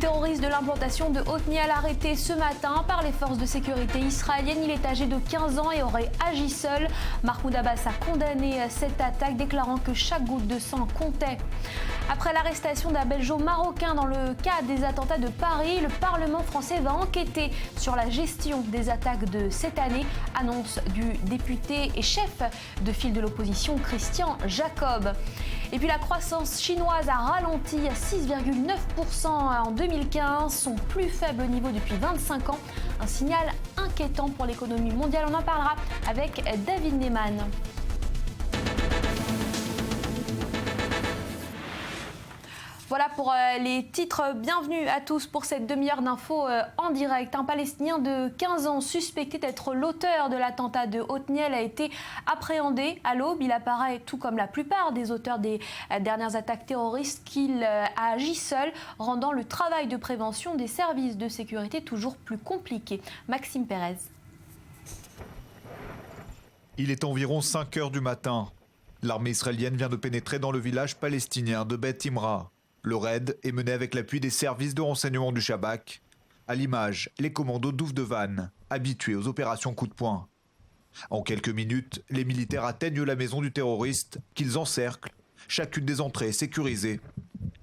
terroriste de l'implantation de Otniel arrêté ce matin par les forces de sécurité israéliennes. Il est âgé de 15 ans et aurait agi seul. Mahmoud Abbas a condamné cette attaque, déclarant que chaque goutte de sang comptait. Après l'arrestation d'un belgeo-marocain dans le cas des attentats de Paris, le Parlement français va enquêter sur la gestion des attaques de cette année. Annonce du député et chef de file de l'opposition Christian Jacob. Et puis la croissance chinoise a ralenti à 6,9% en 2015, son plus faible niveau depuis 25 ans. Un signal inquiétant pour l'économie mondiale. On en parlera avec David Neyman. Voilà pour les titres. Bienvenue à tous pour cette demi-heure d'infos en direct. Un Palestinien de 15 ans suspecté d'être l'auteur de l'attentat de Otniel a été appréhendé à l'aube. Il apparaît, tout comme la plupart des auteurs des dernières attaques terroristes, qu'il a agi seul, rendant le travail de prévention des services de sécurité toujours plus compliqué. Maxime Pérez. Il est environ 5 heures du matin. L'armée israélienne vient de pénétrer dans le village palestinien de Beth Imra. Le raid est mené avec l'appui des services de renseignement du Shabak. À l'image, les commandos d'Oufdevan, habitués aux opérations coup de poing. En quelques minutes, les militaires atteignent la maison du terroriste, qu'ils encerclent. Chacune des entrées est sécurisée.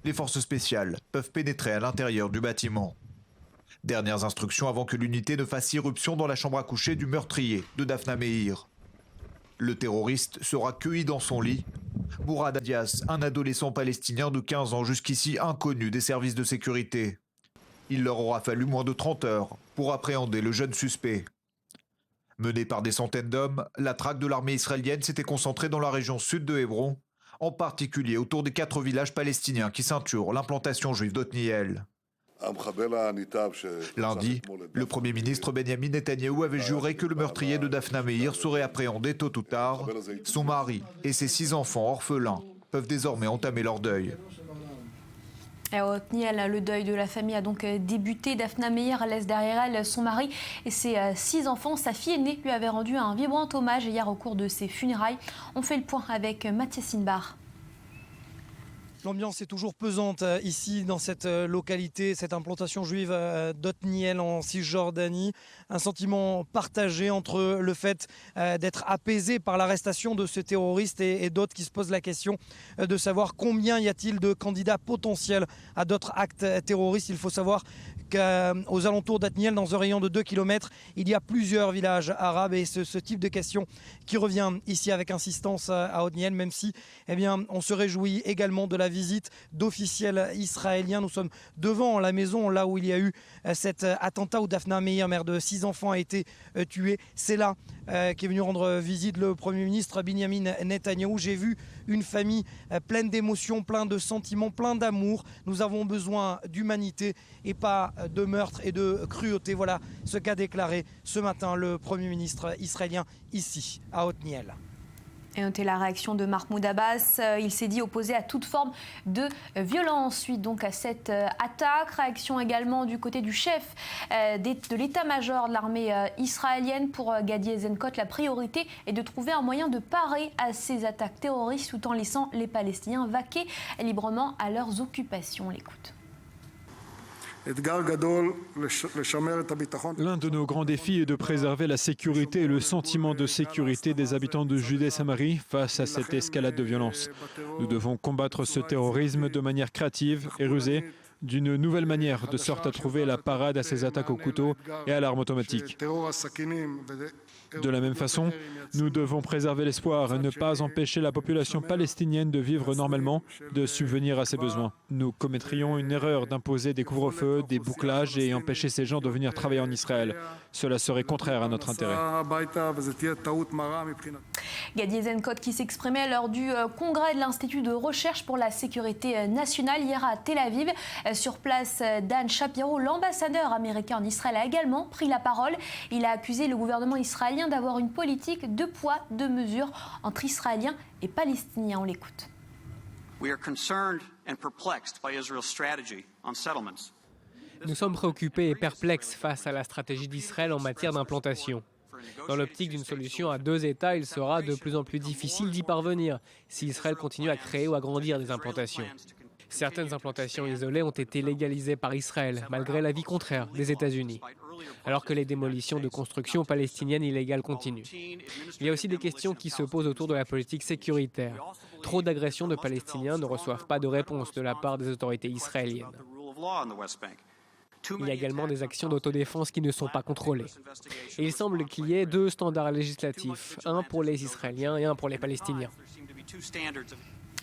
Les forces spéciales peuvent pénétrer à l'intérieur du bâtiment. Dernières instructions avant que l'unité ne fasse irruption dans la chambre à coucher du meurtrier de Daphna Meir. Le terroriste sera cueilli dans son lit. Mourad Adias, un adolescent palestinien de 15 ans jusqu'ici inconnu des services de sécurité. Il leur aura fallu moins de 30 heures pour appréhender le jeune suspect. Menée par des centaines d'hommes, la traque de l'armée israélienne s'était concentrée dans la région sud de Hébron, en particulier autour des 4 villages palestiniens qui ceinturent l'implantation juive d'Otniel. Lundi, le Premier ministre Benjamin Netanyahou avait juré que le meurtrier de Daphna Meir serait appréhendé tôt ou tard. Son mari et ses 6 enfants orphelins peuvent désormais entamer leur deuil. À Otniel, le deuil de la famille a donc débuté. Daphna Meir laisse derrière elle son mari et ses 6 enfants. Sa fille aînée lui avait rendu un vibrant hommage hier au cours de ses funérailles. On fait le point avec Mathias Sinbar. L'ambiance est toujours pesante ici dans cette localité, cette implantation juive d'Otniel en Cisjordanie. Un sentiment partagé entre le fait d'être apaisé par l'arrestation de ce terroriste et d'autres qui se posent la question de savoir combien y a-t-il de candidats potentiels à d'autres actes terroristes. Il faut savoir qu'aux alentours d'Otniel, dans un rayon de 2 km, il y a plusieurs villages arabes et ce type de question qui revient ici avec insistance à Otniel, même si on se réjouit également de la visite d'officiels israéliens. Nous sommes devant la maison là où il y a eu cet attentat où Daphna Meir, mère de 6 enfants, a été tuée. C'est là qu'est venu rendre visite le Premier ministre Benjamin Netanyahou. J'ai vu une famille pleine d'émotions, plein de sentiments, plein d'amour. Nous avons besoin d'humanité et pas de meurtre et de cruauté. Voilà ce qu'a déclaré ce matin le Premier ministre israélien ici à Otniel. Et notez la réaction de Mahmoud Abbas. Il s'est dit opposé à toute forme de violence suite donc à cette attaque. Réaction également du côté du chef de l'état-major de l'armée israélienne. Pour Gadi Eisenkot, la priorité est de trouver un moyen de parer à ces attaques terroristes tout en laissant les Palestiniens vaquer librement à leurs occupations. On l'écoute. L'un de nos grands défis est de préserver la sécurité et le sentiment de sécurité des habitants de Judée-Samarie face à cette escalade de violence. Nous devons combattre ce terrorisme de manière créative et rusée, d'une nouvelle manière, de sorte à trouver la parade à ces attaques au couteau et à l'arme automatique. De la même façon, nous devons préserver l'espoir et ne pas empêcher la population palestinienne de vivre normalement, de subvenir à ses besoins. Nous commettrions une erreur d'imposer des couvre-feux, des bouclages et empêcher ces gens de venir travailler en Israël. Cela serait contraire à notre intérêt. Gadi Eisenkot qui s'exprimait lors du congrès de l'Institut de recherche pour la sécurité nationale hier à Tel Aviv. Sur place, Dan Shapiro, l'ambassadeur américain en Israël, a également pris la parole. Il a accusé le gouvernement israélien d'avoir une politique de poids, de mesures entre Israéliens et Palestiniens. On l'écoute. Nous sommes préoccupés et perplexes face à la stratégie d'Israël en matière d'implantation. Dans l'optique d'une solution à 2 États, il sera de plus en plus difficile d'y parvenir si Israël continue à créer ou à agrandir des implantations. Certaines implantations isolées ont été légalisées par Israël, malgré l'avis contraire des États-Unis, alors que les démolitions de constructions palestiniennes illégales continuent. Il y a aussi des questions qui se posent autour de la politique sécuritaire. Trop d'agressions de Palestiniens ne reçoivent pas de réponse de la part des autorités israéliennes. Il y a également des actions d'autodéfense qui ne sont pas contrôlées. Et il semble qu'il y ait deux standards législatifs, un pour les Israéliens et un pour les Palestiniens.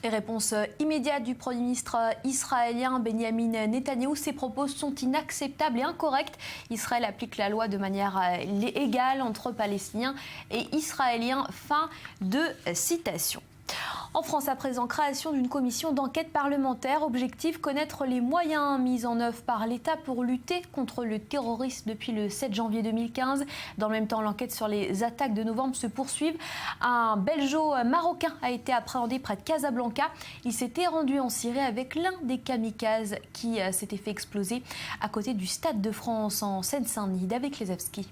Et réponse immédiate du Premier ministre israélien Benjamin Netanyahou. Ces propos sont inacceptables et incorrects. Israël applique la loi de manière égale entre Palestiniens et Israéliens. Fin de citation. En France, à présent, création d'une commission d'enquête parlementaire. Objectif, connaître les moyens mis en œuvre par l'État pour lutter contre le terrorisme depuis le 7 janvier 2015. Dans le même temps, l'enquête sur les attaques de novembre se poursuit. Un Belgeo-marocain a été appréhendé près de Casablanca. Il s'était rendu en Syrie avec l'un des kamikazes qui s'était fait exploser à côté du Stade de France en Seine-Saint-Denis. David Klezewski.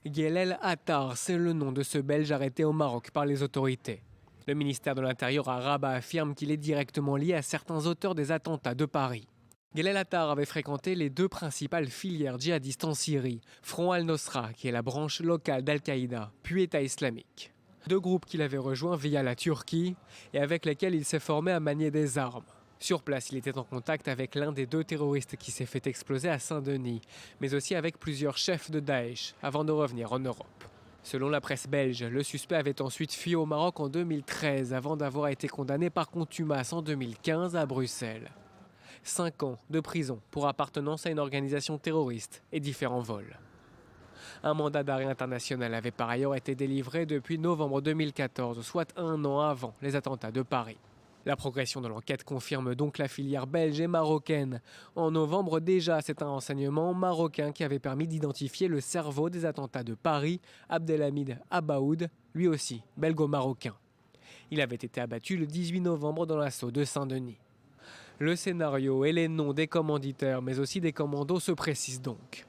Guelel Attar, c'est le nom de ce Belge arrêté au Maroc par les autorités. Le ministère de l'Intérieur à Rabat affirme qu'il est directement lié à certains auteurs des attentats de Paris. Guelel Attar avait fréquenté les deux principales filières djihadistes en Syrie, Front al-Nosra, qui est la branche locale d'Al-Qaïda, puis État islamique. Deux groupes qu'il avait rejoints via la Turquie et avec lesquels il s'est formé à manier des armes. Sur place, il était en contact avec l'un des deux terroristes qui s'est fait exploser à Saint-Denis, mais aussi avec plusieurs chefs de Daesh, avant de revenir en Europe. Selon la presse belge, le suspect avait ensuite fui au Maroc en 2013 avant d'avoir été condamné par contumace en 2015 à Bruxelles. 5 ans de prison pour appartenance à une organisation terroriste et différents vols. Un mandat d'arrêt international avait par ailleurs été délivré depuis novembre 2014, soit 1 an avant les attentats de Paris. La progression de l'enquête confirme donc la filière belge et marocaine. En novembre déjà, c'est un renseignement marocain qui avait permis d'identifier le cerveau des attentats de Paris, Abdelhamid Abaoud, lui aussi belgo-marocain. Il avait été abattu le 18 novembre dans l'assaut de Saint-Denis. Le scénario et les noms des commanditaires, mais aussi des commandos se précisent donc.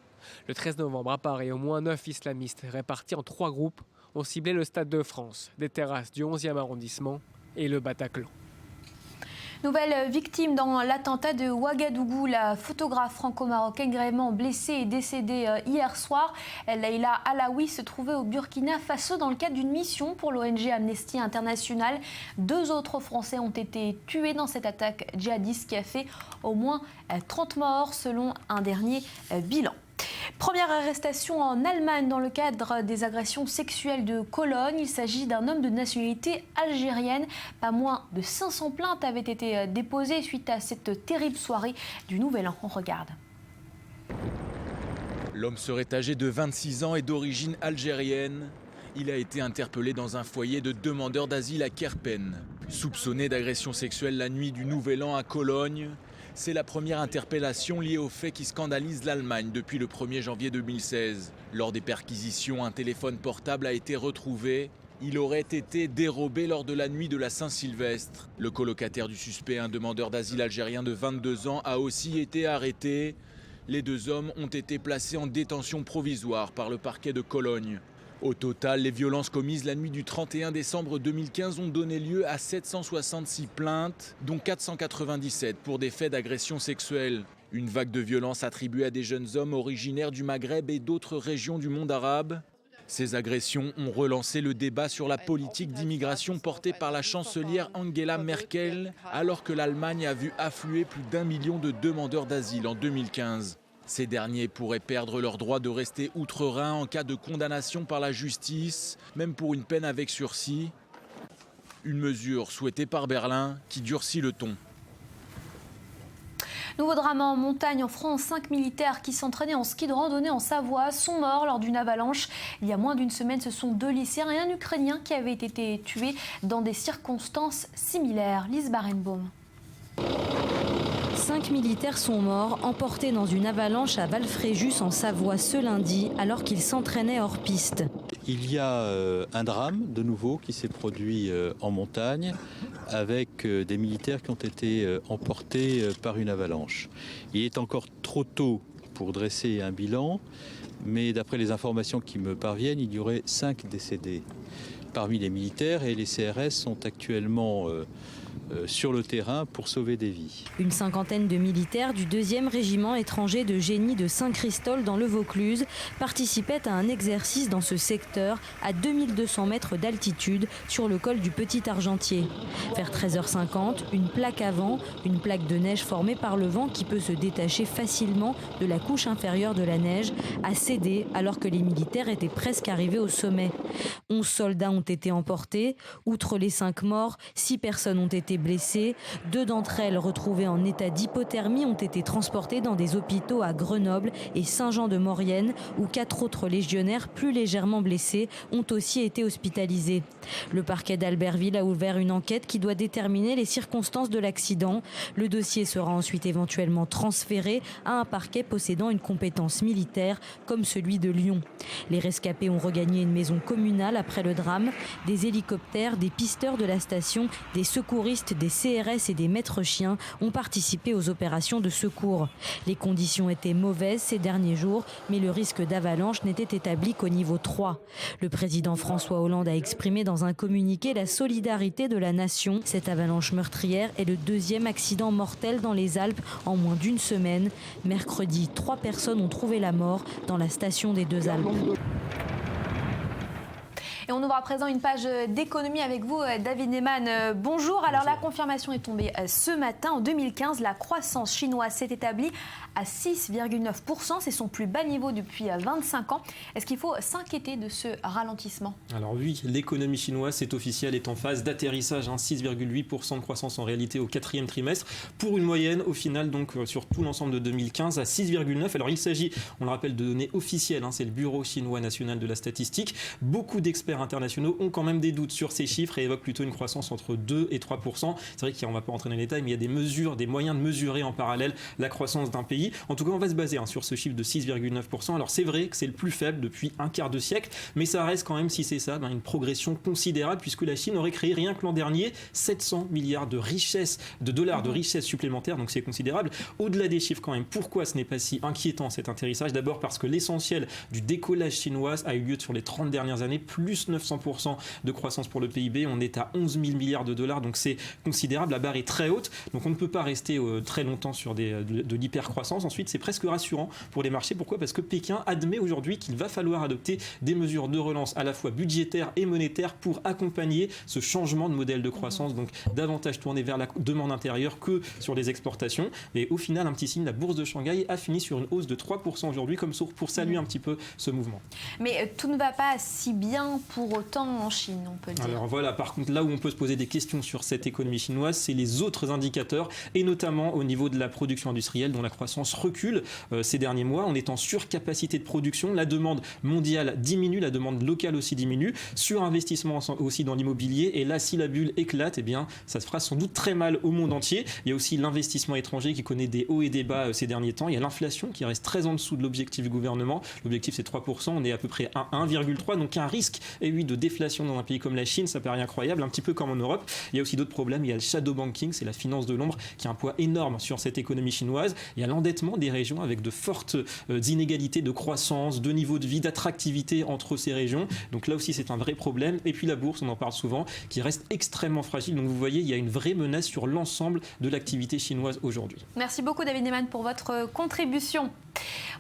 Le 13 novembre à Paris, au moins 9 islamistes répartis en 3 groupes ont ciblé le Stade de France, des terrasses du 11e arrondissement et le Bataclan. Nouvelle victime dans l'attentat de Ouagadougou. La photographe franco-marocaine gravement blessée est décédée hier soir. Leïla Alaoui se trouvait au Burkina Faso dans le cadre d'une mission pour l'ONG Amnesty International. 2 autres Français ont été tués dans cette attaque djihadiste qui a fait au moins 30 morts selon un dernier bilan. Première arrestation en Allemagne dans le cadre des agressions sexuelles de Cologne. Il s'agit d'un homme de nationalité algérienne. Pas moins de 500 plaintes avaient été déposées suite à cette terrible soirée du Nouvel An. On regarde. L'homme serait âgé de 26 ans et d'origine algérienne. Il a été interpellé dans un foyer de demandeurs d'asile à Kerpen. Soupçonné d'agression sexuelle la nuit du Nouvel An à Cologne, c'est la première interpellation liée au fait qui scandalise l'Allemagne depuis le 1er janvier 2016. Lors des perquisitions, un téléphone portable a été retrouvé. Il aurait été dérobé lors de la nuit de la Saint-Sylvestre. Le colocataire du suspect, un demandeur d'asile algérien de 22 ans, a aussi été arrêté. Les 2 hommes ont été placés en détention provisoire par le parquet de Cologne. Au total, les violences commises la nuit du 31 décembre 2015 ont donné lieu à 766 plaintes, dont 497 pour des faits d'agression sexuelle. Une vague de violence attribuée à des jeunes hommes originaires du Maghreb et d'autres régions du monde arabe. Ces agressions ont relancé le débat sur la politique d'immigration portée par la chancelière Angela Merkel, alors que l'Allemagne a vu affluer plus d'1 million de demandeurs d'asile en 2015. Ces derniers pourraient perdre leur droit de rester outre-Rhin en cas de condamnation par la justice, même pour une peine avec sursis. Une mesure souhaitée par Berlin qui durcit le ton. Nouveau drame en montagne en France. 5 militaires qui s'entraînaient en ski de randonnée en Savoie sont morts lors d'une avalanche. Il y a moins d'une semaine, ce sont 2 lycéens et un Ukrainien qui avaient été tués dans des circonstances similaires. Lise Barenbaum. 5 militaires sont morts, emportés dans une avalanche à Valfréjus en Savoie ce lundi, alors qu'ils s'entraînaient hors piste. Il y a un drame de nouveau qui s'est produit en montagne avec des militaires qui ont été emportés par une avalanche. Il est encore trop tôt pour dresser un bilan, mais d'après les informations qui me parviennent, il y aurait 5 décédés parmi les militaires et les CRS sont actuellement sur le terrain pour sauver des vies. Une cinquantaine de militaires du 2e régiment étranger de génie de Saint-Christol dans le Vaucluse participaient à un exercice dans ce secteur à 2200 mètres d'altitude sur le col du Petit Argentier. Vers 13h50, une plaque avant, une plaque de neige formée par le vent qui peut se détacher facilement de la couche inférieure de la neige, a cédé alors que les militaires étaient presque arrivés au sommet. 11 soldats ont été emportés. Outre les 5 morts, 6 personnes ont été blessées. 2 d'entre elles, retrouvées en état d'hypothermie, ont été transportées dans des hôpitaux à Grenoble et Saint-Jean-de-Maurienne, où 4 autres légionnaires plus légèrement blessés ont aussi été hospitalisés. Le parquet d'Albertville a ouvert une enquête qui doit déterminer les circonstances de l'accident. Le dossier sera ensuite éventuellement transféré à un parquet possédant une compétence militaire comme celui de Lyon. Les rescapés ont regagné une maison communale après le drame. Des hélicoptères, des pisteurs de la station, des secouristes, des CRS et des maîtres chiens ont participé aux opérations de secours. Les conditions étaient mauvaises ces derniers jours, mais le risque d'avalanche n'était établi qu'au niveau 3. Le président François Hollande a exprimé dans un communiqué la solidarité de la nation. Cette avalanche meurtrière est le 2e accident mortel dans les Alpes en moins d'une semaine. Mercredi, 3 personnes ont trouvé la mort dans la station des Deux Alpes. Et on ouvre à présent une page d'économie avec vous, David Neyman. Bonjour. Alors la confirmation est tombée ce matin. En 2015, la croissance chinoise s'est établie à 6,9%. C'est son plus bas niveau depuis 25 ans. Est-ce qu'il faut s'inquiéter de ce ralentissement ? Alors oui, l'économie chinoise, c'est officiel, est en phase d'atterrissage. 6,8% de croissance en réalité au 4e trimestre. Pour une moyenne, au final, donc sur tout l'ensemble de 2015, à 6,9%. Alors il s'agit, on le rappelle, de données officielles. C'est le Bureau chinois national de la statistique. Beaucoup d'experts internationaux ont quand même des doutes sur ces chiffres et évoquent plutôt une croissance entre 2 et 3%. C'est vrai qu'on ne va pas rentrer dans les détails, mais il y a des mesures, des moyens de mesurer en parallèle la croissance d'un pays. En tout cas, on va se baser sur ce chiffre de 6,9%. Alors c'est vrai que c'est le plus faible depuis un quart de siècle, mais ça reste quand même, si c'est ça, une progression considérable puisque la Chine aurait créé rien que l'an dernier 700 milliards de dollars de richesses supplémentaires, donc c'est considérable. Au-delà des chiffres quand même, pourquoi ce n'est pas si inquiétant cet atterrissage ? D'abord parce que l'essentiel du décollage chinois a eu lieu sur les 30 dernières années, plus 900% de croissance pour le PIB. On est à 11 000 milliards de dollars, donc c'est considérable. La barre est très haute, donc on ne peut pas rester très longtemps sur de l'hypercroissance. Ensuite, c'est presque rassurant pour les marchés. Pourquoi ? Parce que Pékin admet aujourd'hui qu'il va falloir adopter des mesures de relance à la fois budgétaires et monétaires pour accompagner ce changement de modèle de croissance, donc davantage tourné vers la demande intérieure que sur les exportations. Et au final, un petit signe, la bourse de Shanghai a fini sur une hausse de 3% aujourd'hui, comme pour saluer un petit peu ce mouvement. Mais tout ne va pas si bien pour autant en Chine, on peut le dire. Alors voilà, par contre, là où on peut se poser des questions sur cette économie chinoise, c'est les autres indicateurs, et notamment au niveau de la production industrielle, dont la croissance recule ces derniers mois. On est en surcapacité de production, la demande mondiale diminue, la demande locale aussi diminue, surinvestissement aussi dans l'immobilier, et là, si la bulle éclate, eh bien, ça se fera sans doute très mal au monde entier. Il y a aussi l'investissement étranger qui connaît des hauts et des bas ces derniers temps. Il y a l'inflation qui reste très en dessous de l'objectif du gouvernement. L'objectif, c'est 3%, on est à peu près à 1,3%, donc un risque, et oui, de déflation dans un pays comme la Chine, ça paraît incroyable, un petit peu comme en Europe. Il y a aussi d'autres problèmes, il y a le shadow banking, c'est la finance de l'ombre qui a un poids énorme sur cette économie chinoise. Il y a l'endettement des régions avec de fortes inégalités de croissance, de niveau de vie, d'attractivité entre ces régions. Donc là aussi, c'est un vrai problème. Et puis la bourse, on en parle souvent, qui reste extrêmement fragile. Donc vous voyez, il y a une vraie menace sur l'ensemble de l'activité chinoise aujourd'hui. Merci beaucoup David Neyman pour votre contribution.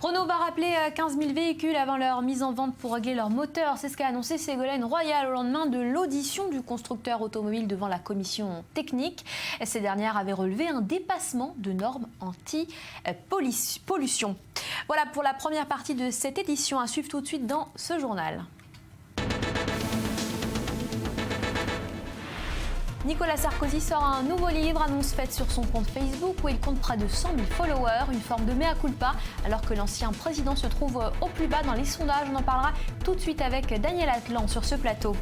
Renault va rappeler 15 000 véhicules avant leur mise en vente pour régler leur moteur. C'est ce qu'a annoncé Ségolène Royal au lendemain de l'audition du constructeur automobile devant la commission technique. Ces dernières avaient relevé un dépassement de normes anti-pollution. Voilà pour la première partie de cette édition. À suivre tout de suite dans ce journal. Nicolas Sarkozy sort un nouveau livre, annonce faite sur son compte Facebook où il compte près de 100 000 followers, une forme de mea culpa, alors que l'ancien président se trouve au plus bas dans les sondages. On en parlera tout de suite avec Daniel Atlan sur ce plateau.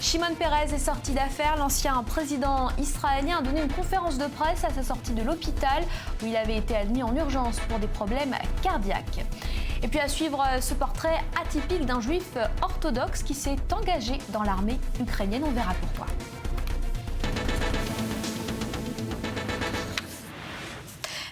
Shimon Peres est sorti d'affaire. L'ancien président israélien a donné une conférence de presse à sa sortie de l'hôpital où il avait été admis en urgence pour des problèmes cardiaques. Et puis à suivre ce portrait atypique d'un juif orthodoxe qui s'est engagé dans l'armée ukrainienne. On verra pourquoi.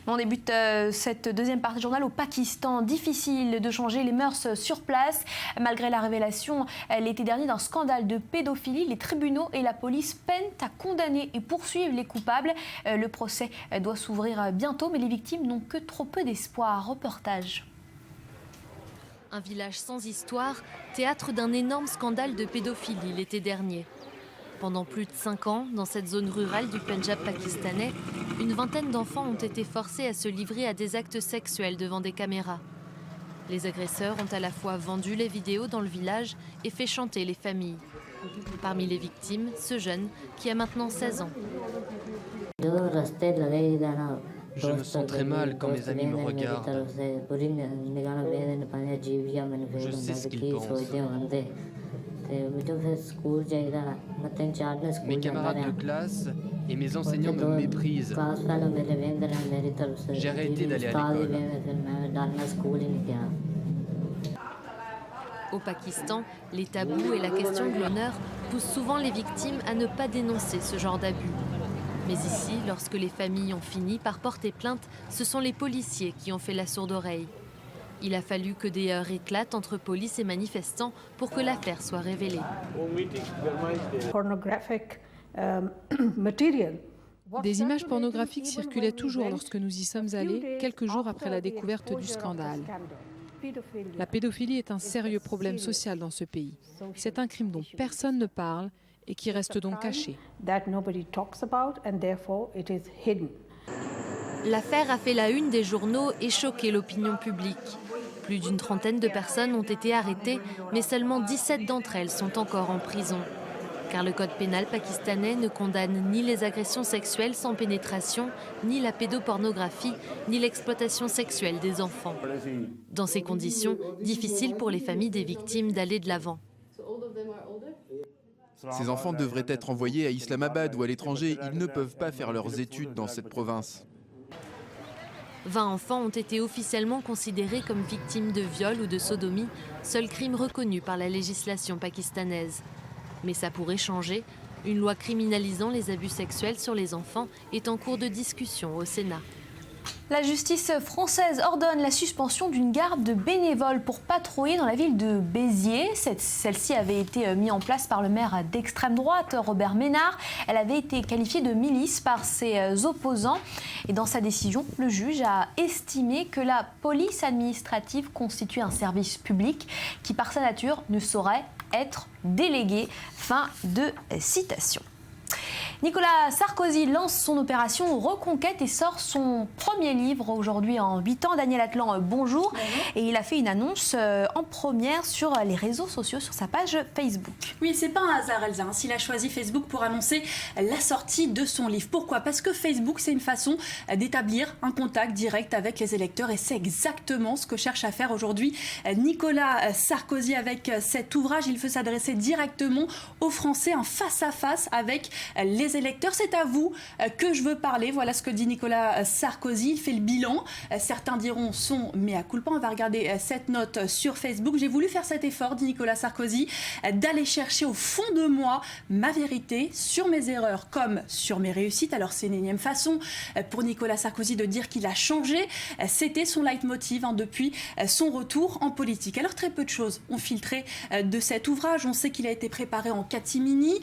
On débute cette deuxième partie de journal au Pakistan. Difficile de changer les mœurs sur place. Malgré la révélation l'été dernier d'un scandale de pédophilie, les tribunaux et la police peinent à condamner et poursuivre les coupables. Le procès doit s'ouvrir bientôt, mais les victimes n'ont que trop peu d'espoir. Reportage. Un village sans histoire, théâtre d'un énorme scandale de pédophilie l'été dernier. Pendant plus de 5 ans, dans cette zone rurale du Pendjab pakistanais, une vingtaine d'enfants ont été forcés à se livrer à des actes sexuels devant des caméras. Les agresseurs ont à la fois vendu les vidéos dans le village et fait chanter les familles. Parmi les victimes, ce jeune qui a maintenant 16 ans. Je me sens très mal quand mes amis me regardent. Je sais ce qu'ils pensent. Mes camarades de classe et mes enseignants me méprisent. J'ai arrêté d'aller à l'école. Au Pakistan, les tabous et la question de l'honneur poussent souvent les victimes à ne pas dénoncer ce genre d'abus. Mais ici, lorsque les familles ont fini par porter plainte, ce sont les policiers qui ont fait la sourde oreille. Il a fallu que des heurts éclatent entre police et manifestants pour que l'affaire soit révélée. Des images pornographiques circulaient toujours lorsque nous y sommes allés, quelques jours après la découverte du scandale. La pédophilie est un sérieux problème social dans ce pays. C'est un crime dont personne ne parle et qui reste donc caché. L'affaire a fait la une des journaux et choqué l'opinion publique. Plus d'une trentaine de personnes ont été arrêtées, mais seulement 17 d'entre elles sont encore en prison. Car le code pénal pakistanais ne condamne ni les agressions sexuelles sans pénétration, ni la pédopornographie, ni l'exploitation sexuelle des enfants. Dans ces conditions, difficile pour les familles des victimes d'aller de l'avant. Ces enfants devraient être envoyés à Islamabad ou à l'étranger. Ils ne peuvent pas faire leurs études dans cette province. 20 enfants ont été officiellement considérés comme victimes de viol ou de sodomie, seul crime reconnu par la législation pakistanaise. Mais ça pourrait changer. Une loi criminalisant les abus sexuels sur les enfants est en cours de discussion au Sénat. La justice française ordonne la suspension d'une garde de bénévoles pour patrouiller dans la ville de Béziers. Celle-ci avait été mise en place par le maire d'extrême droite, Robert Ménard. Elle avait été qualifiée de milice par ses opposants. Et dans sa décision, le juge a estimé que la police administrative constitue un service public qui, par sa nature, ne saurait être délégué. Fin de citation. Nicolas Sarkozy lance son opération Reconquête et sort son premier livre aujourd'hui en 8 ans. Daniel Atlan, bonjour. Et il a fait une annonce en première sur les réseaux sociaux, sur sa page Facebook. Oui, c'est pas un hasard, Elsa, s'il a choisi Facebook pour annoncer la sortie de son livre. Pourquoi ? Parce que Facebook, c'est une façon d'établir un contact direct avec les électeurs et c'est exactement ce que cherche à faire aujourd'hui Nicolas Sarkozy avec cet ouvrage. Il veut s'adresser directement aux Français, en face-à-face avec les électeurs. C'est à vous que je veux parler. Voilà ce que dit Nicolas Sarkozy. Il fait le bilan. Certains diront son mea culpa. On va regarder cette note sur Facebook. J'ai voulu faire cet effort, dit Nicolas Sarkozy, d'aller chercher au fond de moi ma vérité sur mes erreurs comme sur mes réussites. Alors c'est une énième façon pour Nicolas Sarkozy de dire qu'il a changé. C'était son leitmotiv depuis son retour en politique. Alors très peu de choses ont filtré de cet ouvrage. On sait qu'il a été préparé en catimini,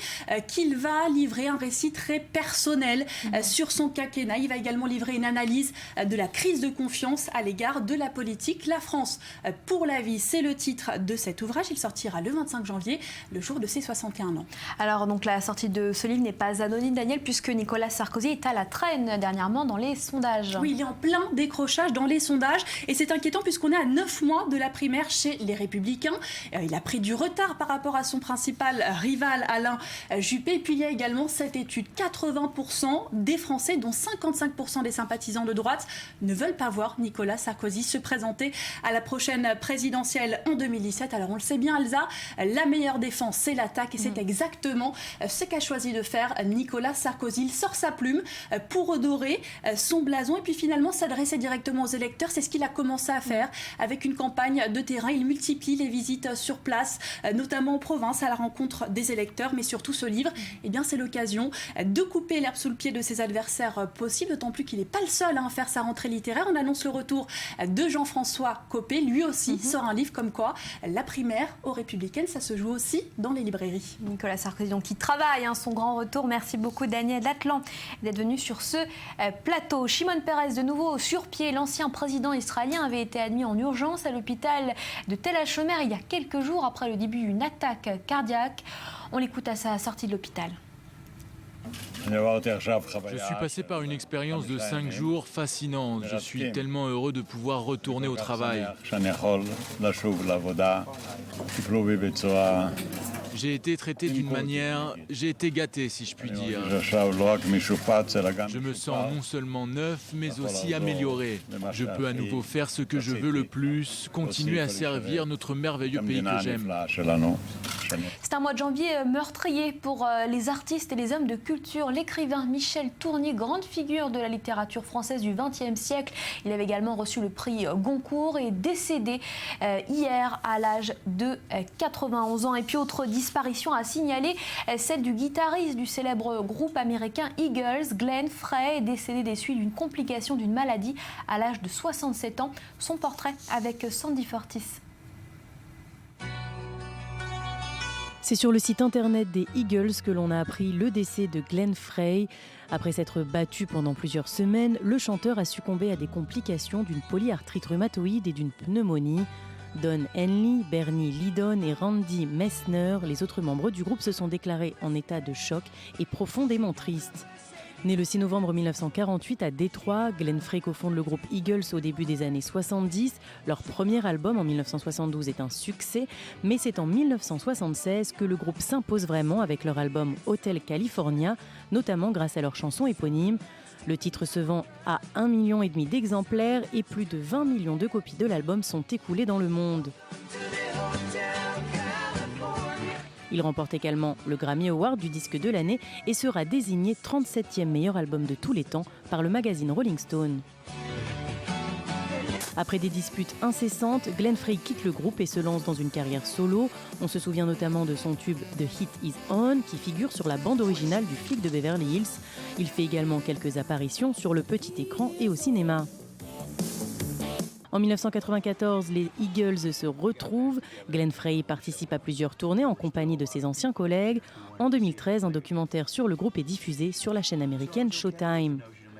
qu'il va livrer un récit très personnel sur son quinquennat. Il va également livrer une analyse de la crise de confiance à l'égard de la politique. La France pour la vie, c'est le titre de cet ouvrage. Il sortira le 25 janvier, le jour de ses 61 ans. Alors donc la sortie de ce livre n'est pas anonyme, Daniel, puisque Nicolas Sarkozy est à la traîne dernièrement dans les sondages. Oui, il est en plein décrochage dans les sondages et c'est inquiétant puisqu'on est à 9 mois de la primaire chez les Républicains. Il a pris du retard par rapport à son principal rival Alain Juppé. Et puis il y a également cette étude. 80% des Français, dont 55% des sympathisants de droite, ne veulent pas voir Nicolas Sarkozy se présenter à la prochaine présidentielle en 2017. Alors on le sait bien, Elsa, la meilleure défense, c'est l'attaque et c'est exactement ce qu'a choisi de faire Nicolas Sarkozy. Il sort sa plume pour redorer son blason et puis finalement s'adresser directement aux électeurs. C'est ce qu'il a commencé à faire avec une campagne de terrain. Il multiplie les visites sur place, notamment en province, à la rencontre des électeurs. Mais surtout, ce livre, eh bien, c'est l'occasion de couper l'herbe sous le pied de ses adversaires possible, d'autant plus qu'il n'est pas le seul à faire sa rentrée littéraire. On annonce le retour de Jean-François Copé, lui aussi sort un livre comme quoi la primaire aux Républicaines, ça se joue aussi dans les librairies. Nicolas Sarkozy donc, qui travaille son grand retour. Merci beaucoup Daniel Latlan d'être venu sur ce plateau. Shimon Peres de nouveau sur pied. L'ancien président israélien avait été admis en urgence à l'hôpital de Tel HaShomer il y a quelques jours après le début d'une attaque cardiaque. On l'écoute à sa sortie de l'hôpital. Je suis passé par une expérience de 5 jours fascinante. Je suis tellement heureux de pouvoir retourner au travail. J'ai été traité d'une manière... J'ai été gâté, si je puis dire. Je me sens non seulement neuf, mais aussi amélioré. Je peux à nouveau faire ce que je veux le plus, continuer à servir notre merveilleux pays que j'aime. C'est un mois de janvier meurtrier pour les artistes et les hommes de culture. L'écrivain Michel Tournier, grande figure de la littérature française du XXe siècle. Il avait également reçu le prix Goncourt et est décédé hier à l'âge de 91 ans. Et puis autre disparition à signaler, celle du guitariste du célèbre groupe américain Eagles, Glenn Frey, est décédé des suites d'une complication d'une maladie à l'âge de 67 ans. Son portrait avec Sandy Fortis. C'est sur le site internet des Eagles que l'on a appris le décès de Glenn Frey. Après s'être battu pendant plusieurs semaines, le chanteur a succombé à des complications d'une polyarthrite rhumatoïde et d'une pneumonie. Don Henley, Bernie Lydon et Randy Messner, les autres membres du groupe, se sont déclarés en état de choc et profondément tristes. Né le 6 novembre 1948 à Détroit, Glenn Frey cofonde le groupe Eagles au début des années 70. Leur premier album en 1972 est un succès, mais c'est en 1976 que le groupe s'impose vraiment avec leur album Hotel California, notamment grâce à leur chanson éponyme. Le titre se vend à 1,5 million d'exemplaires et plus de 20 millions de copies de l'album sont écoulées dans le monde. Il remporte également le Grammy Award du disque de l'année et sera désigné 37e meilleur album de tous les temps par le magazine Rolling Stone. Après des disputes incessantes, Glenn Frey quitte le groupe et se lance dans une carrière solo. On se souvient notamment de son tube The Heat Is On, qui figure sur la bande originale du flic de Beverly Hills. Il fait également quelques apparitions sur le petit écran et au cinéma. En 1994, les Eagles se retrouvent. Glenn Frey participe à plusieurs tournées en compagnie de ses anciens collègues. En 2013, un documentaire sur le groupe est diffusé sur la chaîne américaine Showtime.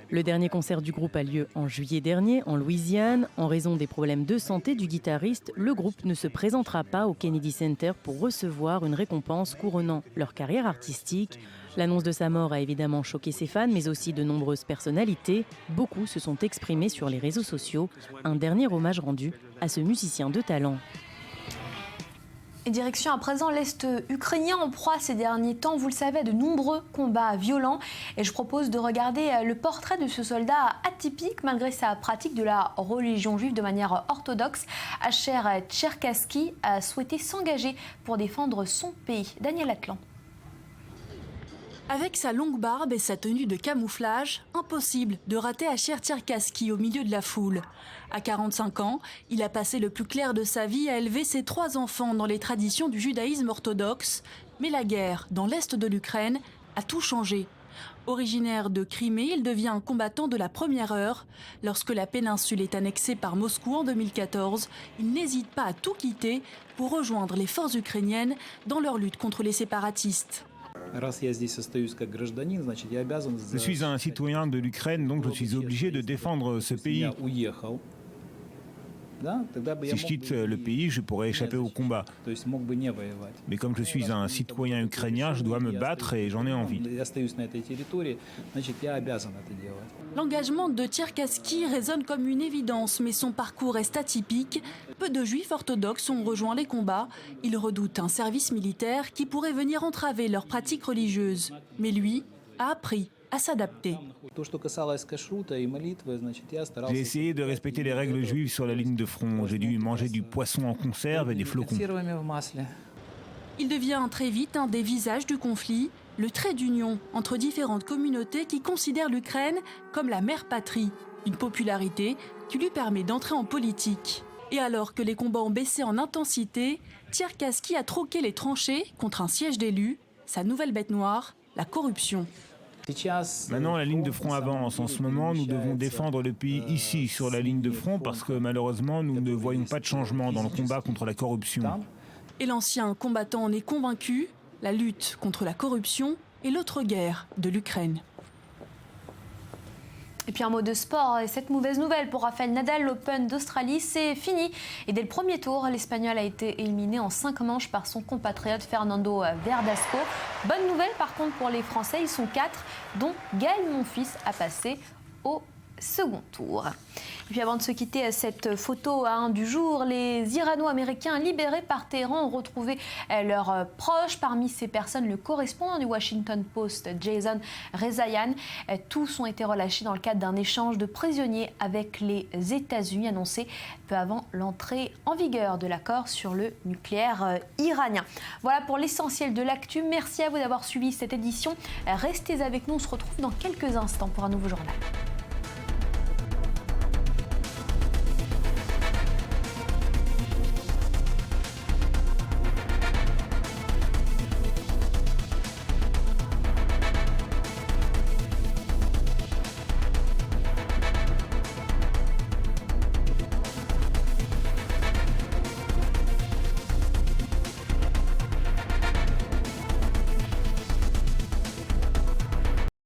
Le dernier concert du groupe a lieu en juillet dernier, en Louisiane. En raison des problèmes de santé du guitariste, le groupe ne se présentera pas au Kennedy Center pour recevoir une récompense couronnant leur carrière artistique. L'annonce de sa mort a évidemment choqué ses fans, mais aussi de nombreuses personnalités. Beaucoup se sont exprimés sur les réseaux sociaux. Un dernier hommage rendu à ce musicien de talent. Et direction à présent l'Est ukrainien, en proie ces derniers temps, vous le savez, à de nombreux combats violents. Et je propose de regarder le portrait de ce soldat atypique malgré sa pratique de la religion juive de manière orthodoxe. Asher Tcherkassky a souhaité s'engager pour défendre son pays. Daniel Latlan. Avec sa longue barbe et sa tenue de camouflage, impossible de rater Asher Tcherkassky au milieu de la foule. À 45 ans, il a passé le plus clair de sa vie à élever ses 3 enfants dans les traditions du judaïsme orthodoxe. Mais la guerre dans l'est de l'Ukraine a tout changé. Originaire de Crimée, il devient un combattant de la première heure. Lorsque la péninsule est annexée par Moscou en 2014, il n'hésite pas à tout quitter pour rejoindre les forces ukrainiennes dans leur lutte contre les séparatistes. Je suis un citoyen de l'Ukraine, donc je suis obligé de défendre ce pays. Si je quitte le pays, je pourrais échapper au combat. Mais comme je suis un citoyen ukrainien, je dois me battre et j'en ai envie. L'engagement de Tcherkassky résonne comme une évidence, mais son parcours reste atypique. Peu de juifs orthodoxes ont rejoint les combats. Ils redoutent un service militaire qui pourrait venir entraver leurs pratiques religieuses. Mais lui a appris à s'adapter. J'ai essayé de respecter les règles juives sur la ligne de front. J'ai dû manger du poisson en conserve et des flocons. Il devient très vite un des visages du conflit, le trait d'union entre différentes communautés qui considèrent l'Ukraine comme la mère patrie, une popularité qui lui permet d'entrer en politique. Et alors que les combats ont baissé en intensité, Tcherkassky a troqué les tranchées contre un siège d'élus. Sa nouvelle bête noire, la corruption. Maintenant, la ligne de front avance. En ce moment, nous devons défendre le pays ici, sur la ligne de front, parce que malheureusement, nous ne voyons pas de changement dans le combat contre la corruption. Et l'ancien combattant en est convaincu, la lutte contre la corruption est l'autre guerre de l'Ukraine. Et puis un mot de sport, et cette mauvaise nouvelle pour Rafael Nadal, l'Open d'Australie, c'est fini. Et dès le premier tour, l'Espagnol a été éliminé en 5 manches par son compatriote Fernando Verdasco. Bonne nouvelle par contre pour les Français, ils sont 4, dont Gaël Monfils a passé au second tour. Et puis avant de se quitter, cette photo du jour, les Irano-Américains libérés par Téhéran ont retrouvé leurs proches. Parmi ces personnes, le correspondant du Washington Post, Jason Rezaian. Tous ont été relâchés dans le cadre d'un échange de prisonniers avec les États-Unis, annoncé peu avant l'entrée en vigueur de l'accord sur le nucléaire iranien. Voilà pour l'essentiel de l'actu. Merci à vous d'avoir suivi cette édition. Restez avec nous, on se retrouve dans quelques instants pour un nouveau journal.